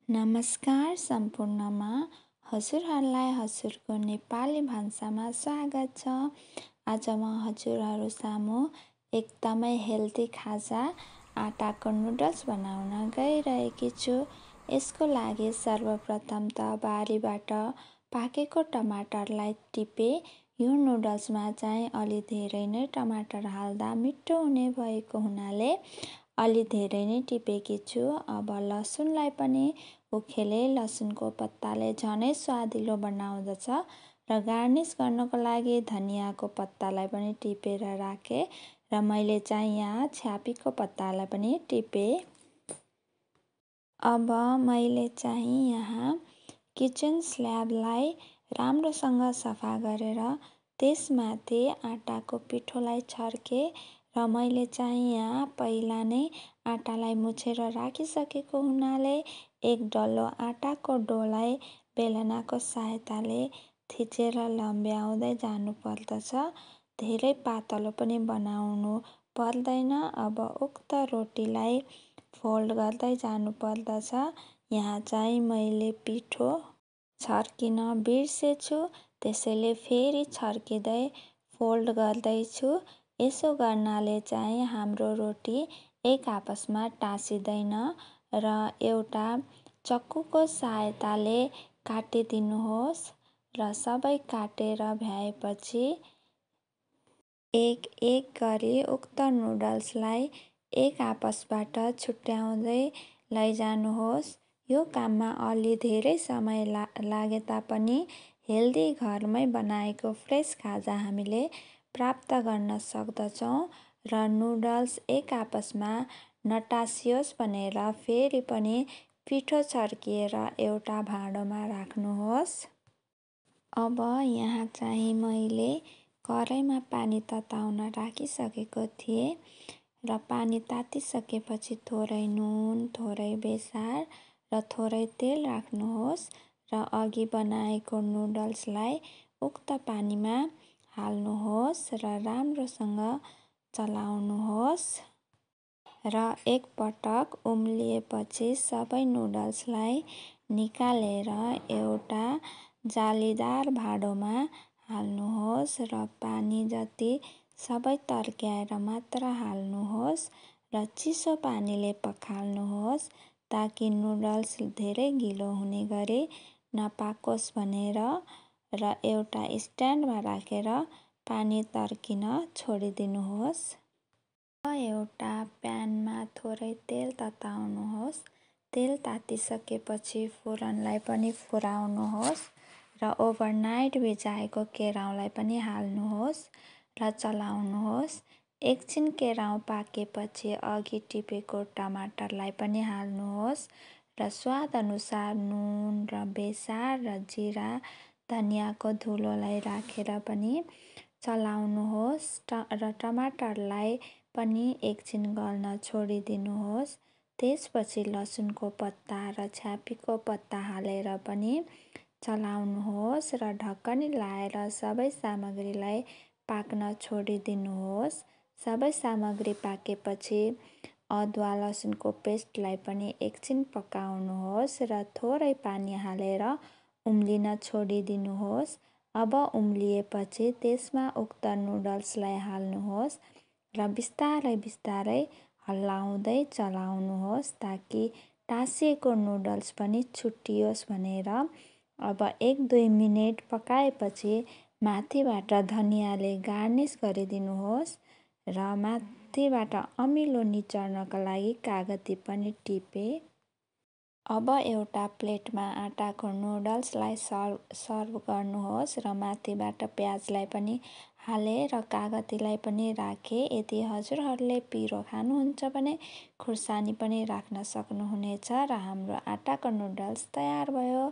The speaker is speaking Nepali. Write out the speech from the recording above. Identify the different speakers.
Speaker 1: नमस्कार सम्पूर्णमा हजुरहरूलाई हजुरको नेपाली भान्सामा स्वागत छ। आज म हजुरहरू सामु एकदमै हेल्दी खाजा आटाको नुडल्स बनाउन गइरहेकी छु। यसको लागि सर्वप्रथम त बारीबाट पाकेको टमाटरलाई टिपे। यो नुडल्समा चाहिँ अलि धेरै नै टमाटर हाल्दा मिठो हुने भएको हुनाले अलि धेरै नै टिपेकी छु। अब लसुनलाई पनि उखेले। लसुनको पत्ताले झनै स्वादिलो बनाउँदछ र गार्निस गर्नको लागि धनियाँको पत्तालाई पनि टिपेर राखे र मैले चाहिँ यहाँ छ्यापीको पत्तालाई पनि टिपे। अब मैले चाहिँ यहाँ किचन स्ल्याबलाई राम्रोसँग सफा गरेर त्यसमाथि आटाको पिठोलाई छर्के र मैले चाहिँ यहाँ पहिला नै आटालाई मुछेर राखिसकेको हुनाले एक डल्लो आटाको डोलाई बेलनाको सहायताले थिचेर लम्ब्याउँदै जानु पर्दछ। धेरै पातलो पनि बनाउनु पर्दैन। अब उक्त रोटीलाई फोल्ड गर्दै जानु पर्दछ। यहाँ चाहिँ मैले पिठो छर्किन बिर्सेछु, त्यसैले फेरि छर्किँदै फोल्ड गर्दैछु। यसो गर्नाले चाहिँ हाम्रो रोटी एक आपसमा टाँसिँदैन र एउटा चक्कुको सहायताले काटिदिनुहोस् र सबै काटेर भ्याएपछि एक एक गरी उक्त नुडल्सलाई एक आपसबाट छुट्याउँदै लैजानुहोस्। यो काममा अलि धेरै समय लागे तापनि हेल्दी घरमै बनाएको फ्रेस खाजा हामीले प्राप्त गर्न सक्दछौँ र नुडल्स एक आपसमा नटासियोस् भनेर फेरि पनि पिठो छर्किएर एउटा भाँडोमा राख्नुहोस्। अब यहाँ चाहिँ मैले कराईमा पानी तताउन राखिसकेको थिएँ र पानी तातिसकेपछि थोरै नुन, थोरै बेसार र थोरै तेल राख्नुहोस् र अघि बनाएको नुडल्सलाई उक्त पानीमा हाल्नुहोस् र राम्रोसँग चलाउनुहोस् र एकपटक उम्लिएपछि सबै नुडल्सलाई निकालेर एउटा जालीदार भाँडोमा हाल्नुहोस् र पानी जति सबै तर्क्याएर मात्र हाल्नुहोस् र चिसो पानीले पखाल्नुहोस् ताकि नुडल्स धेरै गिलो हुने गरी नपाकोस् भनेर र एउटा स्ट्यान्डमा राखेर पानी तर्किन छोडिदिनुहोस्। एउटा प्यानमा थोरै तेल तताउनुहोस्। तेल तातिसकेपछि फुरनलाई पनि फुराउनुहोस् र ओभरनाइट भिजाएको केराउलाई पनि हाल्नुहोस् र चलाउनुहोस्। एकछिन केराउ पाकेपछि अघि टिपेको टमाटरलाई पनि हाल्नुहोस् र स्वादअनुसार नुन र बेसार र जिरा धनियाँको धुलोलाई राखेर पनि चलाउनुहोस् र टमाटरलाई पनि एकछिन गल्न छोडिदिनुहोस्। त्यसपछि लसुनको पत्ता र छ्यापीको पत्ता हालेर पनि चलाउनुहोस् र ढकनी लाएर सबै सामग्रीलाई पाक्न छोडिदिनुहोस्। सबै सामग्री पाकेपछि अदुवा लसुनको पेस्टलाई पनि एकछिन पकाउनुहोस् र थोरै पानी हालेर उम्लिन छोडिदिनुहोस्। अब उम्लिएपछि त्यसमा उक्त नुडल्सलाई हाल्नुहोस् र बिस्तारै बिस्तारै हल्लाउँदै चलाउनुहोस् ताकि टाँसिएको नुडल्स पनि छुट्टियोस् भनेर। अब 1-2 मिनेट पकाएपछि माथिबाट धनियाँले गार्निस गरिदिनुहोस् र माथिबाट अमिलो निचर्नका लागि कागती पनि टिपे। अब एउटा प्लेटमा आटाको नुडल्सलाई सर्भ गर्नुहोस् र माथिबाट प्याजलाई पनि हाले र कागतीलाई पनि राखे। यदि हजुरहरूले पिरो खानुहुन्छ भने खुर्सानी पनि राख्न सक्नुहुनेछ र हाम्रो आटाको नुडल्स तयार भयो।